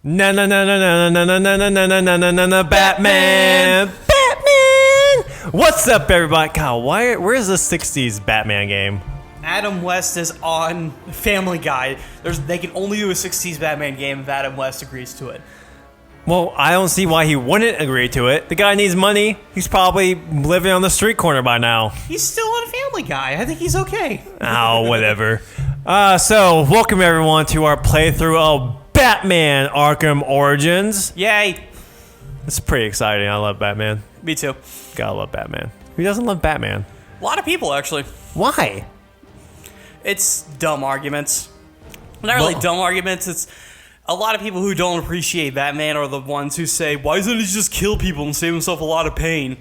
No, no, no, no, no, no, no, no, no, no, no, no, no, no, no, Batman! Batman! What's up, everybody? God, where's the 60s Batman game? Adam West is on Family Guy. They can only do a 60s Batman game if Adam West agrees to it. Well, I don't see why he wouldn't agree to it. The guy needs money. He's probably living on the street corner by now. He's still on Family Guy. I think he's okay. Oh, whatever. So, welcome everyone to our playthrough of Batman Arkham Origins. Yay. It's pretty exciting. I love Batman. Me too. Gotta love Batman. Who doesn't love Batman? A lot of people, actually. Why? It's dumb arguments. Not really dumb arguments. It's a lot of people who don't appreciate Batman are the ones who say, why doesn't he just kill people and save himself a lot of pain?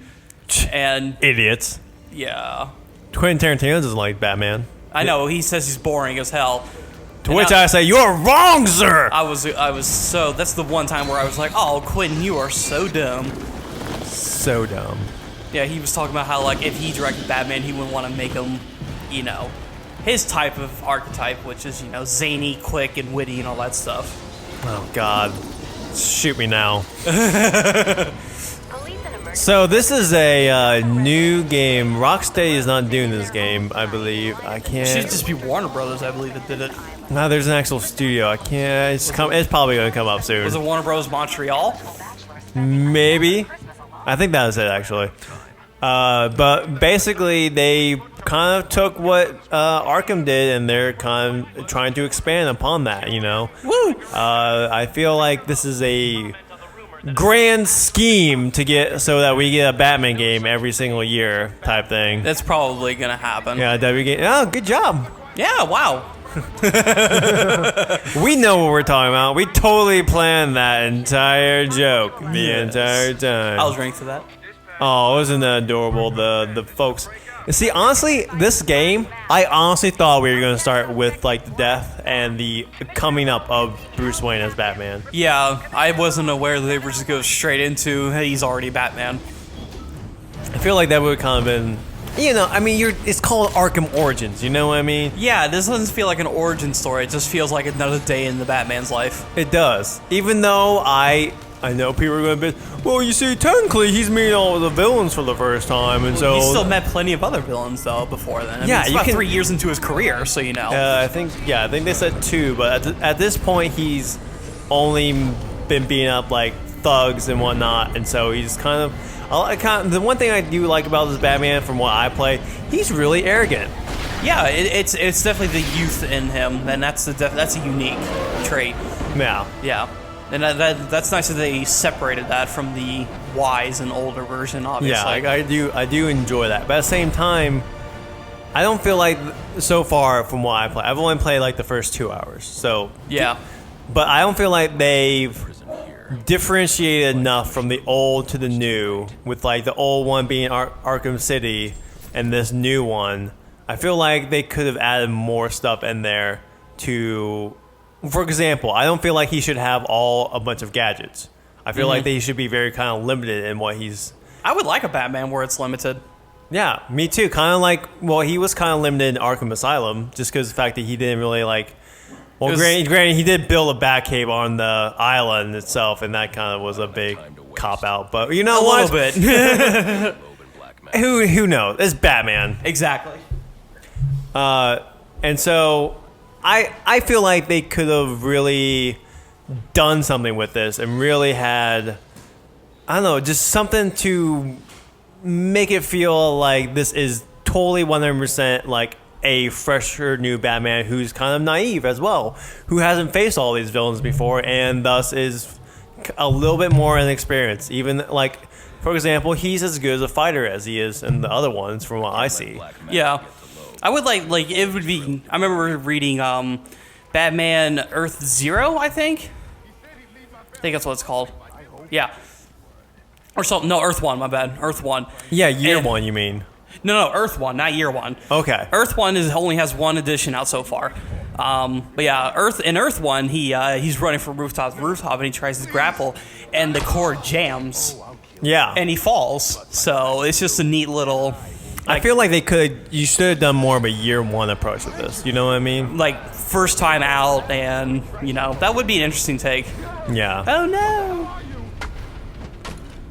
And Idiots. yeah. Quentin Tarantino doesn't like Batman. I know, he says he's boring as hell. To which I say, you're wrong, sir! I was so, that's the one time where I was like, oh, Quentin, you are so dumb. So dumb. Yeah, he was talking about how, like, if he directed Batman, he wouldn't want to make him, you know, his type of archetype, which is, you know, zany, quick, and witty, and all that stuff. Oh, God. Shoot me now. So, this is a new game. Rocksteady is not doing this game, I believe. I can't... It should just be Warner Brothers, I believe, that did it. No, there's an actual studio. I can't... It's probably going to come up soon. Was it Warner Bros. Montreal? Maybe. I think that was it, actually. But basically, they kind of took what Arkham did, and they're kind of trying to expand upon that, you know? Woo! I feel like this is a grand scheme to get so that we get a Batman game every single year type thing. That's probably going to happen. Yeah, oh, good job. Yeah, wow. We know what we're talking about. We totally planned that entire joke the entire time. I was ready for that. Oh, wasn't that adorable? The folks. See, honestly, this game, I honestly thought we were going to start with like the death and the coming up of Bruce Wayne as Batman. Yeah, I wasn't aware that they were just go straight into, hey, he's already Batman. I feel like that would have kind of been, you know, I mean, it's called Arkham Origins, you know what I mean? Yeah, this doesn't feel like an origin story. It just feels like another day in the Batman's life. It does. Even though I know people are going to be, well, you see, technically he's meeting all of the villains for the first time, and so... He's still met plenty of other villains, though, before then. I mean, it's about 3 years into his career, so you know. I think they said 2, but at this point, he's only been beating up, like, thugs and whatnot, and so he's kind of... the one thing I do like about this Batman, from what I play, he's really arrogant. Yeah, it's definitely the youth in him, and that's a unique trait. Yeah. Yeah. And that's nice that they separated that from the wise and older version, obviously. Yeah, I do enjoy that. But at the same time, I don't feel like, so far from what I play, I've only played like the first 2 hours. So yeah. But I don't feel like they've differentiated enough from the old to the new, with like the old one being Arkham City and this new one. I feel like they could have added more stuff in there to... For example, I don't feel like he should have a bunch of gadgets. I feel like he should be very kind of limited in what he's... I would like a Batman where it's limited. Yeah, me too. Kind of like... Well, he was kind of limited in Arkham Asylum, just because the fact that he didn't really like... Well, granted, he did build a Batcave on the island itself, and that kind of was a big cop-out. But you know what? A little bit. Who knows? It's Batman. Exactly. And so... I feel like they could have really done something with this and really had, I don't know, just something to make it feel like this is totally 100% like a fresher new Batman who's kind of naive as well, who hasn't faced all these villains before and thus is a little bit more inexperienced. Even like, for example, he's as good as a fighter as he is in the other ones from what I see. Yeah. I would like it would be. I remember reading Batman Earth Zero. I think that's what it's called. Yeah, or something. No, Earth One. My bad. Earth One. Yeah, year one. You mean? No, Earth One, not Year One. Okay. Earth One only has one edition out so far. But yeah, Earth One, he's running from rooftop to rooftop, and he tries to grapple, and the cord jams. Yeah. And he falls. So it's just a neat little. I feel like you should have done more of a year one approach with this. You know what I mean? Like, first time out, and, you know, that would be an interesting take. Yeah. Oh no.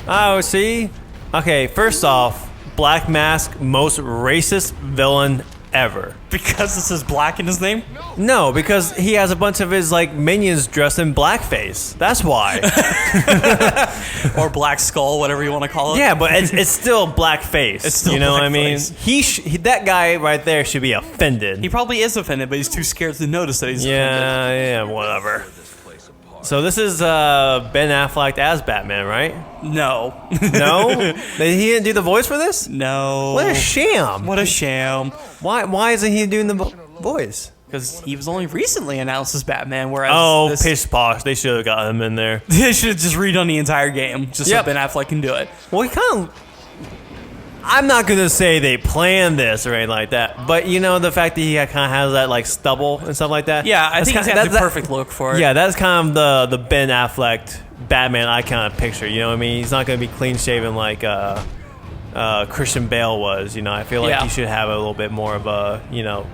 Oh, see? Okay, first off, Black Mask, most racist villain ever. Because this is black in his name? No, because he has a bunch of his like minions dressed in blackface. That's why. Or Black Skull, whatever you want to call it. Yeah, but it's still blackface. It's still you know what I mean? blackface. That guy right there should be offended. He probably is offended, but he's too scared to notice that he's offended. Yeah, whatever. So this is Ben Affleck as Batman, right? No. No? He didn't do the voice for this? No. What a sham. What a sham. Why isn't he doing the voice? Because he was only recently announced as Batman, whereas pish posh. They should have got him in there. They should have just redone the entire game, just Yep. so Ben Affleck can do it. Well, he kind of... I'm not going to say they planned this or anything like that, but you know, the fact that he kind of has that like stubble and stuff like that. Yeah, I think he's got the perfect look for it. Yeah, that's kind of the Ben Affleck Batman I kind of picture. You know what I mean? He's not going to be clean shaven like Christian Bale was. You know, I feel like he should have a little bit more of a, you know,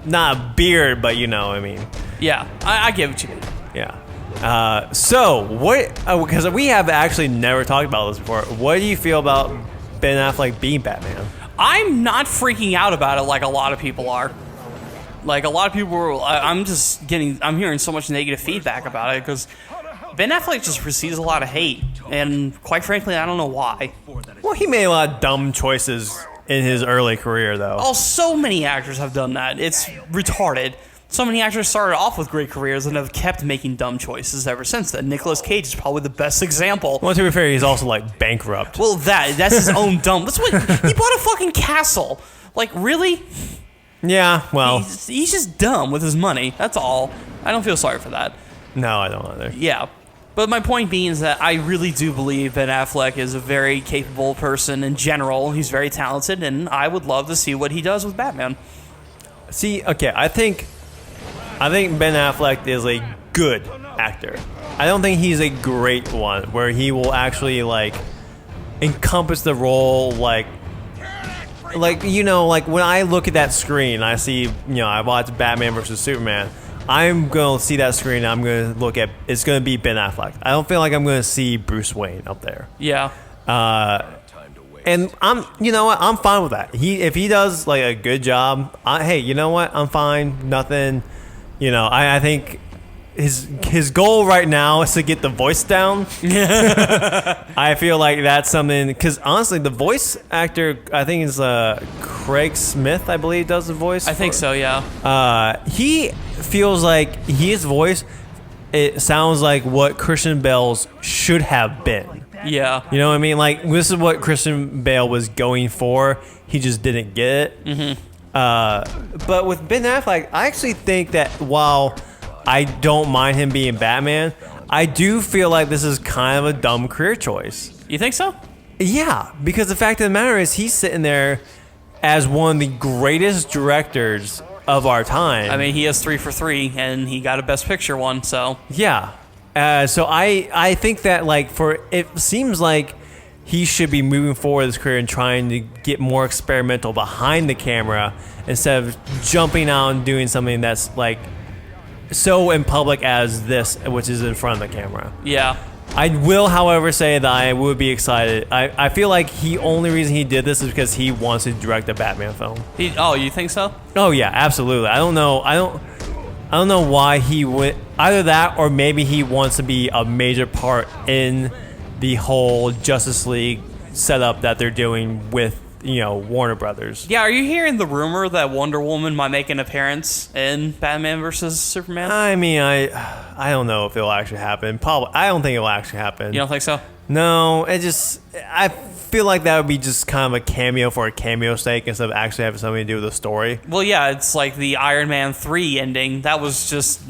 not a beard, but you know what I mean. Yeah, I get what you mean. Yeah. So what? Because we have actually never talked about this before. What do you feel about Ben Affleck being Batman? I'm not freaking out about it like a lot of people are. Like a lot of people are, I'm hearing so much negative feedback about it because Ben Affleck just receives a lot of hate, and quite frankly, I don't know why. Well, he made a lot of dumb choices in his early career, though. Oh, so many actors have done that. It's retarded. So many actors started off with great careers and have kept making dumb choices ever since then. Nicolas Cage is probably the best example. Well, to be fair, he's also like bankrupt. Well, that's his own dumb. That's what he bought a fucking castle. Like, really? Yeah, well, he's just dumb with his money. That's all. I don't feel sorry for that. No, I don't either. Yeah. But my point being is that I really do believe Ben Affleck is a very capable person in general. He's very talented, and I would love to see what he does with Batman. See, okay, I think Ben Affleck is a good actor. I don't think he's a great one where he will actually like encompass the role like you know, like when I look at that screen, I see, you know, I watch Batman versus Superman. I'm going to see that screen and I'm going to look at, it's going to be Ben Affleck. I don't feel like I'm going to see Bruce Wayne up there. Yeah. And you know what? I'm fine with that. If he does like a good job, hey, you know what? I'm fine. Nothing, you know, I think his goal right now is to get the voice down. I feel like that's something, because honestly, the voice actor, I think is Craig Smith, I believe, does the voice. I think so, yeah. He feels like his voice, it sounds like what Christian Bale's should have been. Yeah. You know what I mean? Like, this is what Christian Bale was going for. He just didn't get it. Mm-hmm. But with Ben Affleck, I actually think that while I don't mind him being Batman, I do feel like this is kind of a dumb career choice. You think so? Yeah, because the fact of the matter is he's sitting there as one of the greatest directors of our time. I mean, he has 3 for 3, and he got a Best Picture one, so... Yeah. So I think that, like, it seems like he should be moving forward his career and trying to get more experimental behind the camera instead of jumping out and doing something that's, like, so in public as this, which is in front of the camera. Yeah. I will, however, say that I would be excited. I feel like only reason he did this is because he wants to direct a Batman film. You think so? Oh yeah, absolutely. I don't know why he would, either that or maybe he wants to be a major part in the whole Justice League setup that they're doing with, you know, Warner Brothers. Yeah, are you hearing the rumor that Wonder Woman might make an appearance in Batman versus Superman? I mean, I don't know if it'll actually happen. Probably, I don't think it'll actually happen. You don't think so? No, I feel like that would be just kind of a cameo for a cameo sake instead of actually having something to do with the story. Well, yeah, it's like the Iron Man 3 ending. That was just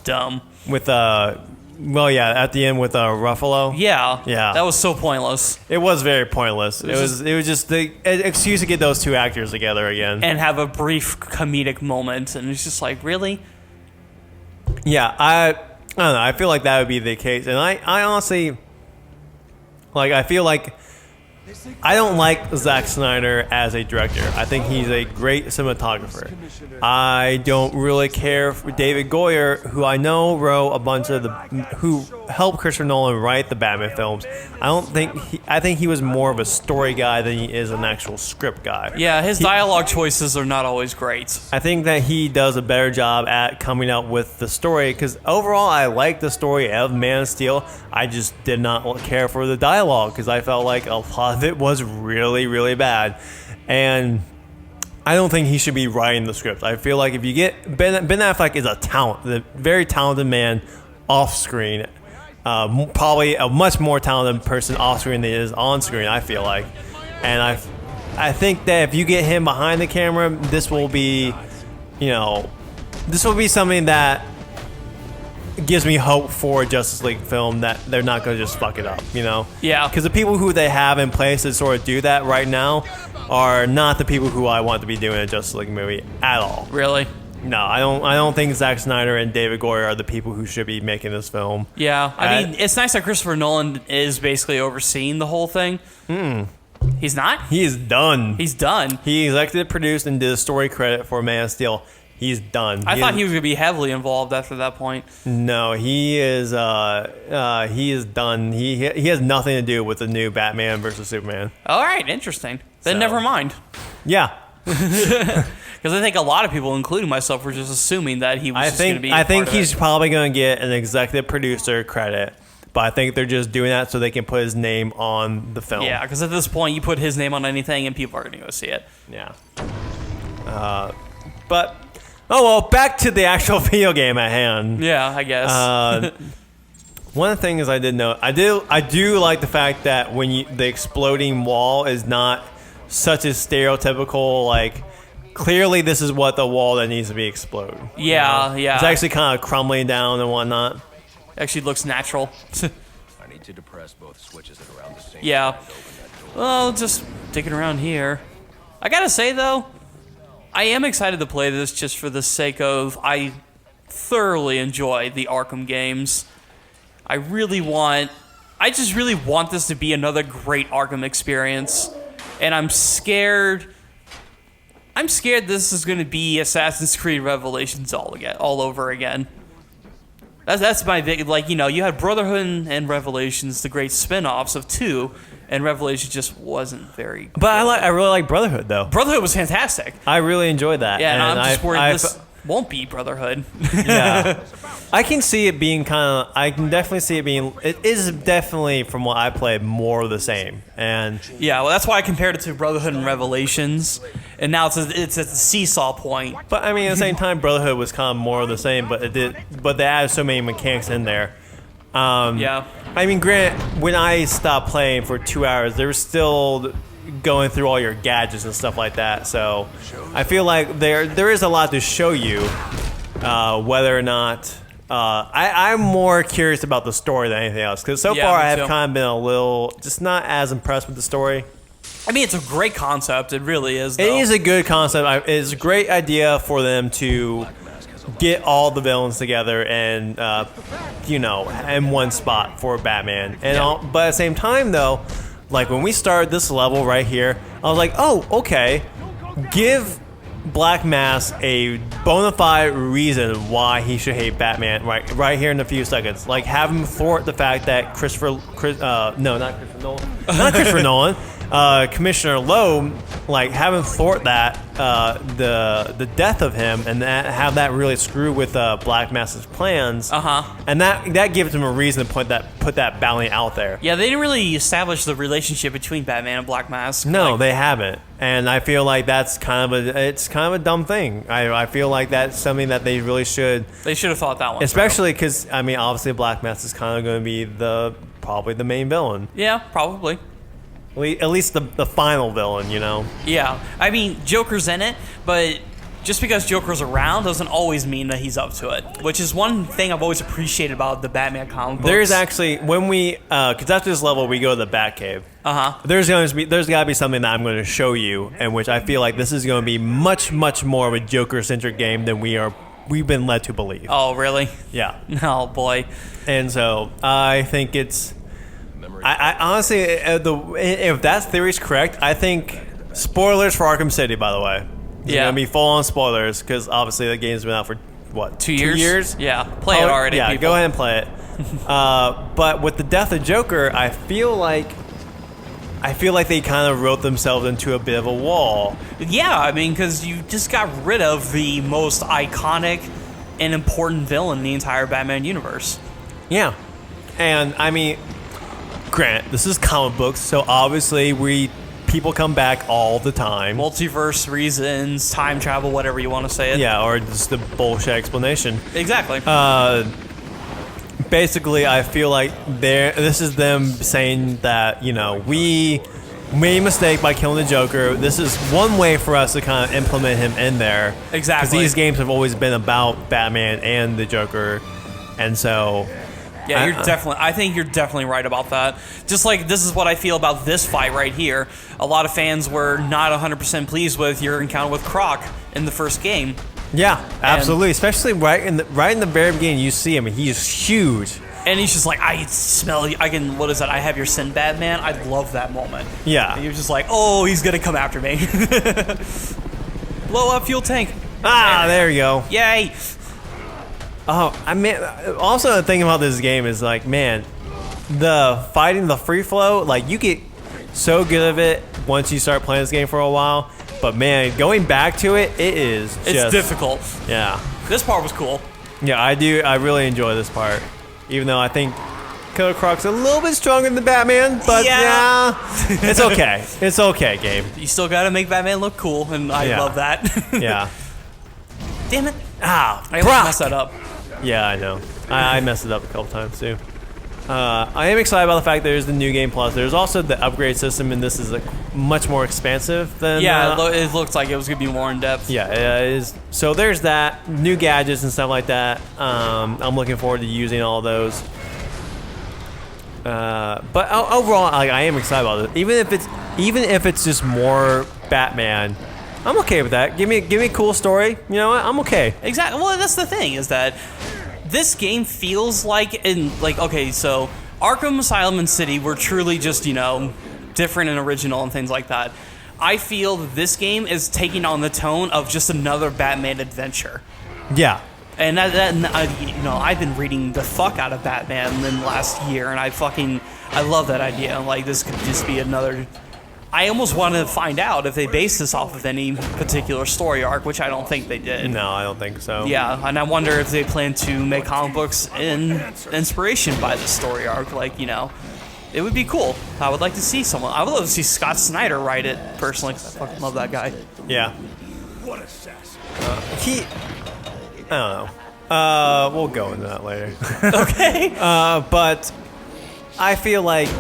dumb. With well, yeah, at the end with Ruffalo. Yeah, yeah, that was so pointless. It was very pointless. It was just the excuse to get those two actors together again and have a brief comedic moment, and it's just like, really? Yeah, I don't know. I feel like that would be the case, and I honestly, like, I feel like I don't like Zack Snyder as a director. I think he's a great cinematographer. I don't really care for David Goyer, who I know wrote a bunch of who helped Christopher Nolan write the Batman films. I think he was more of a story guy than he is an actual script guy. Yeah, his dialogue choices are not always great. I think that he does a better job at coming up with the story, because overall I like the story of Man of Steel. I just did not care for the dialogue, because I felt like a lot of it was really, really bad. And I don't think he should be writing the script. I feel like if you get Ben Affleck is a very talented man off screen, probably a much more talented person off screen than he is on screen, I feel like. And I think that if you get him behind the camera, this will be something that gives me hope for a Justice League film, that they're not going to just fuck it up, Yeah. Because the people who they have in place to sort of do that right now are not the people who I want to be doing a Justice League movie at all. Really? No, I don't think Zack Snyder and David Goyer are the people who should be making this film. Yeah. I mean, it's nice that Christopher Nolan is basically overseeing the whole thing. He's not? He is done. He's done. He executive produced and did a story credit for Man of Steel. He's done. I thought he was going to be heavily involved after that point. No, he is. He is done. He has nothing to do with the new Batman versus Superman. All right, interesting. Then So. never mind. Yeah, Because I think a lot of people, including myself, were just assuming that he was going to be. I think he's probably going to get an executive producer credit, but I think they're just doing that so they can put his name on the film. Yeah, because at this point, you put his name on anything, and people are going to go see it. Yeah. But oh well, back to the actual video game at hand. Yeah, I guess. One of the things I did know, I do like the fact that the exploding wall is not such a stereotypical, like, clearly this is what the wall that needs to be exploded. Yeah. It's actually kind of crumbling down and whatnot. Actually looks natural. I need to depress both switches at around the same Yeah. time to open that door. Well, just sticking around here. I gotta say, though, I am excited to play this just for the sake of I thoroughly enjoy the Arkham games. I just really want this to be another great Arkham experience. And I'm scared this is going to be Assassin's Creed Revelations all over again. That's my big, you had Brotherhood and Revelations, the great spin-offs of 2, and Revelations just wasn't very good. But I really like Brotherhood, though. Brotherhood was fantastic. I really enjoyed that. Yeah, and I'm just worried this won't be Brotherhood. Yeah. I can see it being it is definitely, from what I played, more of the same. And Yeah, well, that's why I compared it to Brotherhood and Revelations, and now it's at the seesaw point. But I mean, at the same time, Brotherhood was kind of more of the same, but they added so many mechanics in there. Yeah. I mean, when I stopped playing for 2 hours, there was still going through all your gadgets and stuff like that. So I feel like there is a lot to show you, whether or not. I'm more curious about the story than anything else, because so far me I have too. kind of been a little just not as impressed with the story. I mean, it's a great concept. It really is, though. It is a good concept. It's a great idea for them to get all the villains together and in one spot for Batman. And but at the same time, though, like when we started this level right here, I was like, oh, okay, give Black Mask a bona fide reason why he should hate Batman right here in a few seconds. Like, have him thwart the fact that Commissioner Loeb, like, have him thwart that the death of him, and have that really screw with Black Mask's plans. And that gives him a reason to put that bounty out there. Yeah, they didn't really establish the relationship between Batman and Black Mask. No, they haven't, and I feel like that's kind of a dumb thing. I feel like that's something that they really should. They should have thought that one. Especially because, I mean, obviously Black Mask is kind of going to be probably the main villain. Yeah, probably. At least the final villain, Yeah, I mean, Joker's in it, but just because Joker's around doesn't always mean that he's up to it, which is one thing I've always appreciated about the Batman comic books. There's actually, when we, because after this level we go to the Batcave. There's got to be something that I'm going to show you, in which I feel like this is going to be much, much more of a Joker-centric game than we've been led to believe. Oh, really? Yeah. Oh, boy. And so I think it's memory. I honestly, if that theory's correct, I think spoilers for Arkham City. By the way, it's Yeah. gonna be full on spoilers because obviously the game's been out for what 2 years? 2 years. Yeah, play it already. Yeah, people. go ahead and play it. But with the death of Joker, I feel like they kind of wrote themselves into a bit of a wall. Yeah, I mean, because you just got rid of the most iconic and important villain in the entire Batman universe. Yeah, and I mean, granted, this is comic books, so obviously people come back all the time. Multiverse reasons, time travel, whatever you want to say it. Yeah, or just the bullshit explanation. Exactly. Basically, I feel like this is them saying that, we made a mistake by killing the Joker. This is one way for us to kind of implement him in there. Exactly. Because these games have always been about Batman and the Joker. And so... Yeah, I think you're definitely right about that. Just like this is what I feel about this fight right here. A lot of fans were not 100% pleased with your encounter with Croc in the first game. Yeah, absolutely. Especially right in the very beginning, you see him. He's huge. And he's just like, I smell you. What is that? I have your scent, Batman. I love that moment. Yeah. And you're just like, oh, he's going to come after me. Blow up fuel tank. There you go. Yay. Oh, I mean, also the thing about this game is like, man, the fighting, the free flow, like you get so good of it once you start playing this game for a while. But man, going back to it, it's difficult. Yeah. This part was cool. Yeah, I do. I really enjoy this part, even though I think Killer Croc's a little bit stronger than Batman. But yeah, it's okay. It's okay, game. You still got to make Batman look cool, and I love that. Yeah. Damn it. I almost messed that up. Yeah, I know. I messed it up a couple times too. I am excited about the fact there's the new game plus. There's also the upgrade system, and this is much more expansive than. Yeah, it looks like it was gonna be more in depth. Yeah, it is. So there's that, new gadgets and stuff like that. I'm looking forward to using all those. But overall, I am excited about it. Even if it's just more Batman, I'm okay with that. Give me a cool story. You know what? I'm okay. Exactly. Well, that's the thing is that this game feels like okay, so Arkham Asylum and City were truly just different and original and things like that. I feel that this game is taking on the tone of just another Batman adventure. Yeah. And I've been reading the fuck out of Batman in the last year, and I love that idea. Like this could just be another. I almost want to find out if they base this off of any particular story arc, which I don't think they did. No, I don't think so. Yeah, and I wonder if they plan to make comic books in inspiration by this story arc. It would be cool. I would like to see someone. I would love to see Scott Snyder write it personally, because I fucking love that guy. Yeah. What a sass. I don't know. We'll go into that later. Okay. But I feel like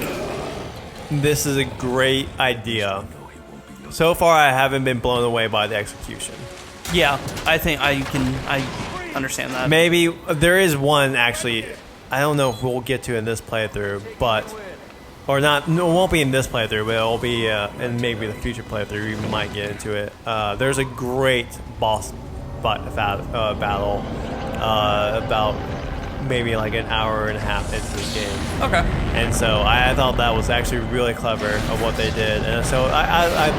this is a great idea. So far, I haven't been blown away by the execution. Yeah, I think I understand that. Maybe there is one actually. I don't know if we'll get to in this playthrough, or not. No, it won't be in this playthrough, but it'll be in maybe the future playthrough. We might get into it. There's a great boss battle about maybe like an hour and a half into this game. Okay. And so I thought that was actually really clever of what they did. And so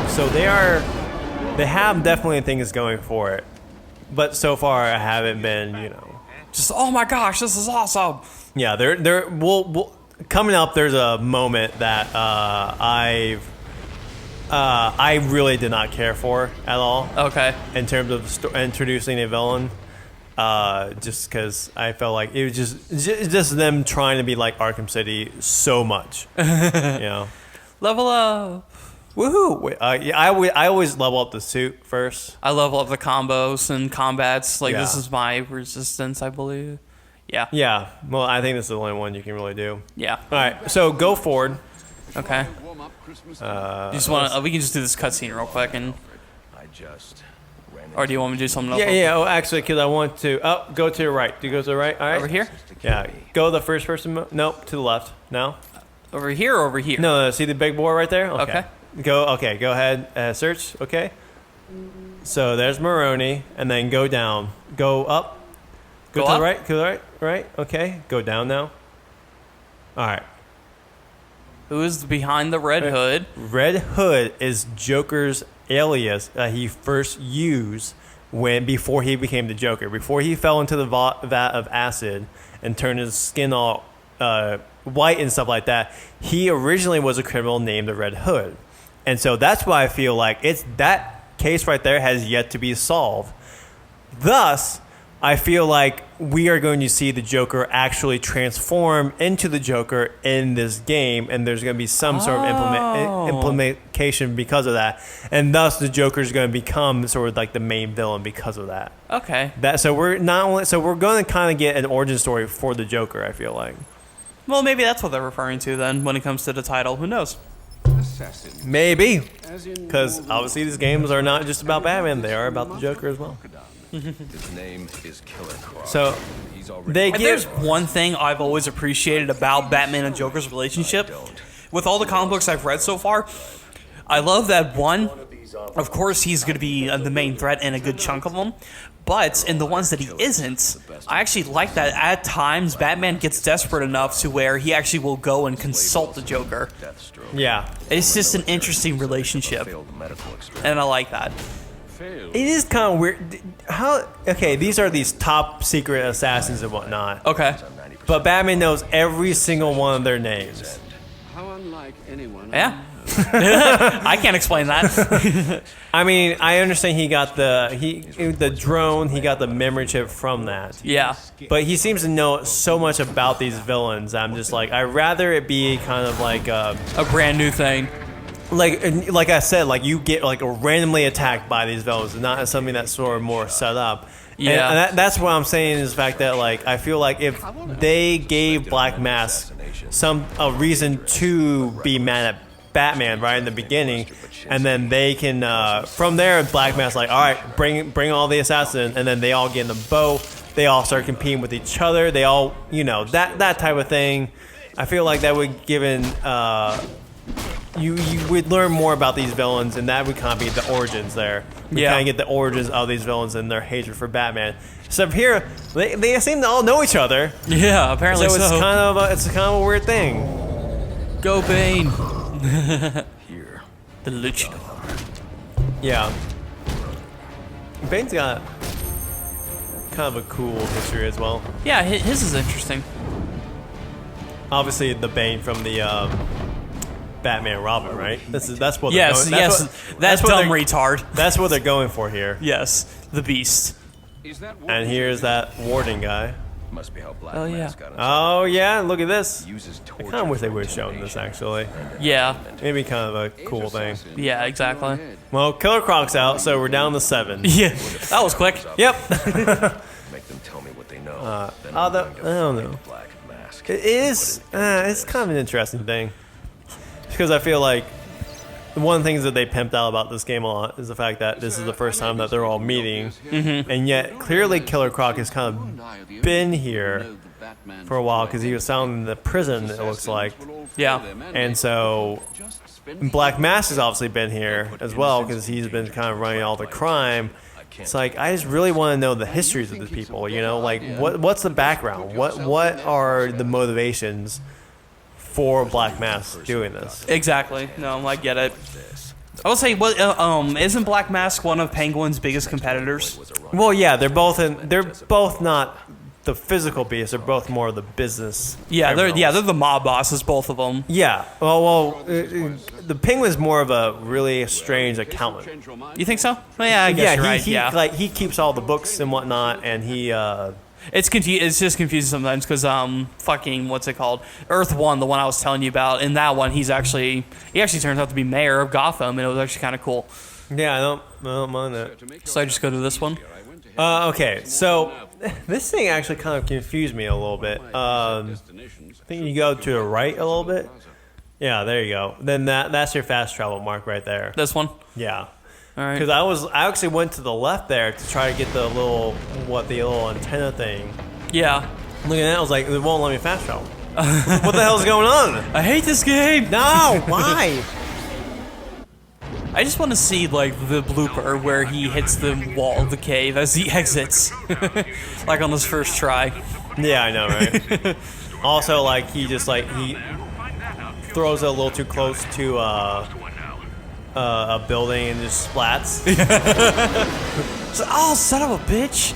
so they have definitely things going for it. But so far I haven't been, just oh my gosh, this is awesome. Yeah, we'll coming up there's a moment that I really did not care for at all. Okay. In terms of introducing a villain. Just because I felt like it was just them trying to be like Arkham City so much, Level up. Woohoo! I always level up the suit first. I level up the combos and combats. This Yeah. is my resistance, I believe. Yeah. Yeah. Well, I think this is the only one you can really do. Yeah. All right. So go forward. Okay. You just want we can just do this cutscene real quick, and or do you want me to do something else? Yeah. Oh, actually, because I want to. Oh, go to the right. Do you go to the right? All right. Over here? Yeah. Go the first person. Nope. To the left. No. Over here or over here? No. See the big boy right there? Okay. Go ahead. Search. Okay. So there's Maroni, and then go down. Go up. Go to up? the right. Go to the right. Right. Okay. Go down now. All right. Who's behind the Red Hood? Red Hood is Joker's alias that he first used before he became the Joker. Before he fell into the vat of acid and turned his skin all white and stuff like that, he originally was a criminal named the Red Hood. And so that's why I feel like it's that case right there has yet to be solved. Thus, I feel like we are going to see the Joker actually transform into the Joker in this game, and there's going to be some sort of implementation because of that, and thus the Joker is going to become sort of like the main villain because of that. Okay. We're going to kind of get an origin story for the Joker. I feel like. Well, maybe that's what they're referring to then when it comes to the title. Who knows? Maybe, because obviously these games are not just about Batman; they are about the Joker as well. His name is Killer Croc. So He's already they If give. there's one thing I've always appreciated about Batman and Joker's relationship, with all the comic books I've read so far, I love that one, of course he's going to be the main threat in a good chunk of them, but in the ones that he isn't, I actually like that at times Batman gets desperate enough to where he actually will go and consult the Joker. Yeah, It's just an interesting relationship, and I like that. it is kind of weird. These are these top secret assassins and whatnot. Okay. But Batman knows every single one of their names. How unlike anyone. Yeah. I can't explain that. I mean, I understand he got the drone, he got the memory chip from that. Yeah. But he seems to know so much about these villains. I'm just like, I'd rather it be kind of like A brand new thing. like I said, like you get like randomly attacked by these villains, not something that's sort of more set up. Yeah. And that's what I'm saying is the fact that like I feel like if they gave Black Mask a reason to be mad at Batman right in the beginning, and then they can from there Black Mask's like, all right, bring all the assassins, and then they all get in the boat, they all start competing with each other, they all that type of thing. I feel like that would given you would learn more about these villains, and that would kind of be the origins there. You kind of get the origins of these villains and their hatred for Batman. Except here, they seem to all know each other. Yeah, apparently So so. it's kind of a weird thing. Go Bane. Here. The luchador. Yeah. Bane's got kind of a cool history as well. Yeah, his is interesting. Obviously, the Bane from the Batman Robin, right? That's what. Yes, they're going, that what dumb they're- retard. That's what they're going for here. Yes, the Beast. Is that And here's that warden guy. Must be how Black Oh, yeah. Mask got us. Oh yeah, look at this. Uses I torture kind of wish they for would have shown this intimidation. actually. Yeah, Maybe kind of a cool thing. yeah, exactly. Well, Killer Croc's out, so we're down to 7. Yeah, that was quick. Yep. Make them tell me what they know. Then I I'm going to don't find know. the Black Mask. It is. It's kind of an interesting thing, because I feel like one of the things that they pimped out about this game a lot is the fact that this is the first time that they're all meeting, and yet clearly Killer Croc has kind of been here for a while because he was found in the prison. It looks like, Yeah, and so Black Mask has obviously been here as well because he's been kind of running all the crime. It's like I just really want to know the histories of these people. Like what's the background? What are the motivations for Black Mask doing this? exactly. No, I get it. I will say, isn't Black Mask one of Penguin's biggest competitors? Well, yeah, they're both not the physical beasts. They're both more of the business. Yeah, they're criminals. the mob bosses, both of them. Yeah. The Penguin's more of a really strange accountant. You think so? Well, yeah, I guess you're right. He Yeah, he keeps all the books and whatnot, and he it's just confusing sometimes because fucking what's it called? Earth One, the one I was telling you about. In that one, he actually turns out to be mayor of Gotham, and it was actually kind of cool. I don't mind that. So I just go to this one. Okay, so this thing actually kind of confused me a little bit. I think you go to the right a little bit. Yeah, there you go. Then that's your fast travel mark right there. This one. Yeah. All right. Because I actually went to the left there to try to get the little antenna thing. Yeah. Looking at that, I was like, it won't let me fast travel. What the hell's going on? I hate this game. No, why? I just want to see like the blooper where he hits the wall of the cave as he exits, like on his first try. Yeah, I know, right? Also, like he throws it a little too close to a building and just splats. Oh, son of a bitch!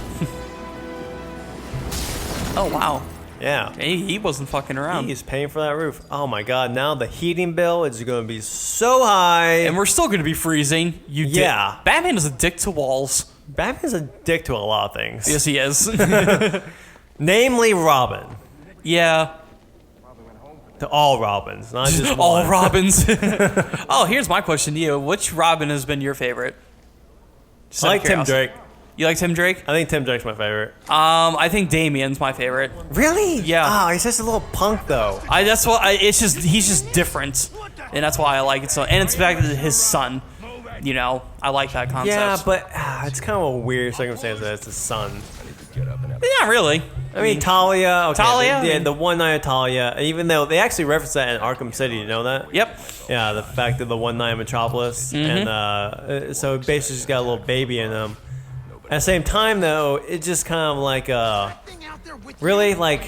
Oh wow. Yeah. He wasn't fucking around. He's paying for that roof. Oh my god, now the heating bill is going to be so high. And we're still going to be freezing. Yeah. Batman is a dick to walls. Batman's a dick to a lot of things. Yes, he is. Namely Robin. Yeah. To all Robins, not just one. All Robins. Oh, here's my question to you. Which Robin has been your favorite? Just I out of like Tim curiosity. Drake. You like Tim Drake? I think Tim Drake's my favorite. I think Damien's my favorite. Really? Yeah. Oh, he's just a little punk though. It's just he's just different, and that's why I like it so. And it's back to his son. You know, I like that concept. Yeah, but it's kind of a weird circumstance that it's his son. Get up and have Not really. I mean, Talia. Okay, Talia, Yeah, I mean- the one night of Talia. Even though they actually reference that in Arkham City, you know that? Yep. Yeah, the fact of the one night in Metropolis, and so basically just got a little baby in him. At the same time, though, it's just kind of like really like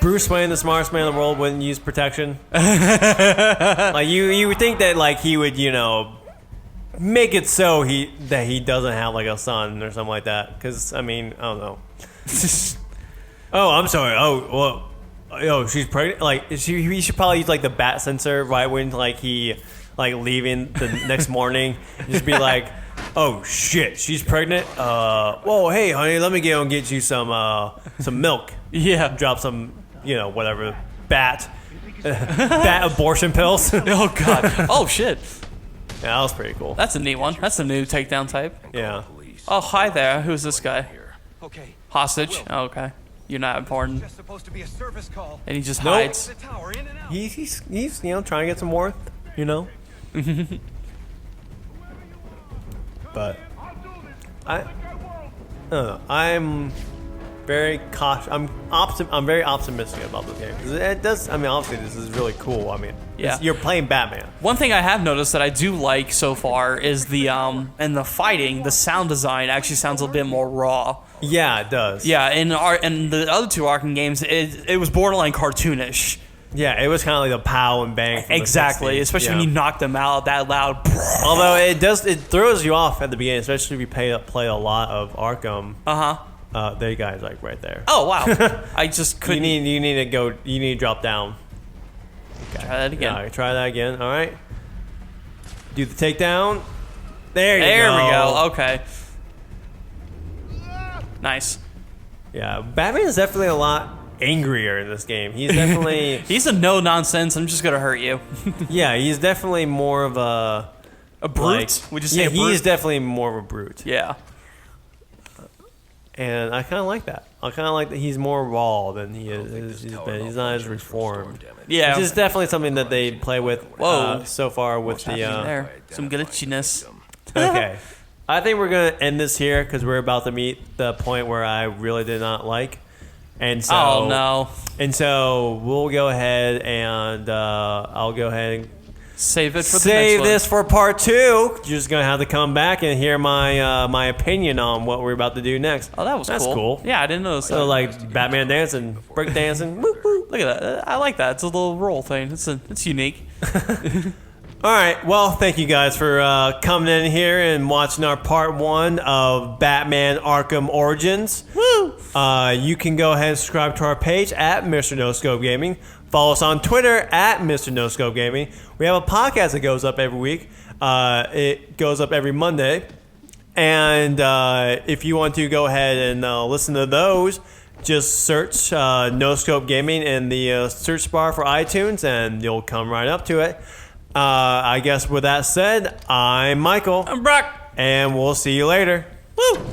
Bruce Wayne, the smartest man in the world, wouldn't use protection. Like you would think that like he would, you know, make it so that he doesn't have like a son or something like that. Because I mean, I don't know. Oh, I'm sorry. Oh, well. Oh, she's pregnant. Like, he should probably use like the bat sensor right when like he like leaving the next morning. Just be like, oh shit, she's pregnant. Whoa, hey honey, let me go and get you some milk. Yeah. Drop some, you know, whatever bat abortion pills. Yeah, Oh god. Oh shit. that was pretty cool. That's a neat one. That's a new takedown type. Yeah. Oh hi there. Who's this guy? Okay, Hostage. Oh, okay. You're not important. just supposed to be a service call. And he just Nope. hides. The tower, in and out. He's you know trying to get some worth, you know. But I don't know. I'm very cautious. I'm very optimistic about this game because it does. I mean, obviously, this is really cool. I mean, Yeah. you're playing Batman. One thing I have noticed that I do like so far is the and the fighting, the sound design actually sounds a bit more raw. Yeah, it does. Yeah, in the other two Arkham games, it was borderline cartoonish. Yeah, it was kind of like the pow and bang. From the Exactly, 60s. especially Yeah. when you knock them out that loud. Although it throws you off at the beginning, especially if you play a lot of Arkham. There you guys like right there. Oh wow! I just couldn't. You need to go. You need to drop down. Try that again. Yeah, try that again. All right. Do the takedown. There you go. There we go. Okay. Nice. Yeah, Batman is definitely a lot angrier in this game. He's definitely He's a no nonsense. I'm just gonna hurt you. yeah. He's definitely more of a Brute. like- Would you say yeah, a brute? he's definitely more of a brute. Yeah. And I kind of like that. I kind of like that he's more raw than he is. He's not as reformed. Yeah. Which is definitely something that they play with Whoa. so far with the. There. Some glitchiness. Okay. I think we're going to end this here because we're about to meet the point where I really did not like. And so. Oh no. And so we'll go ahead and I'll go ahead and Save it for the save next this for part 2. You're just going to have to come back and hear my opinion on what we're about to do next. one. Oh, that was That's cool. cool. Yeah, I didn't notice that. So like Batman dancing, break dancing. Woo, woo. Look at that. I like that. It's a little roll thing. It's unique. All right. Well, thank you guys for coming in here and watching our part 1 of Batman Arkham Origins. Woo! You can go ahead and subscribe to our page at Mr. No Scope Gaming. Follow us on Twitter at Mr. No Scope Gaming. We have a podcast that goes up every week. It goes up every Monday. And if you want to go ahead and listen to those, just search No Scope Gaming in the search bar for iTunes and you'll come right up to it. I guess with that said, I'm Michael. I'm Brock. And we'll see you later. Woo!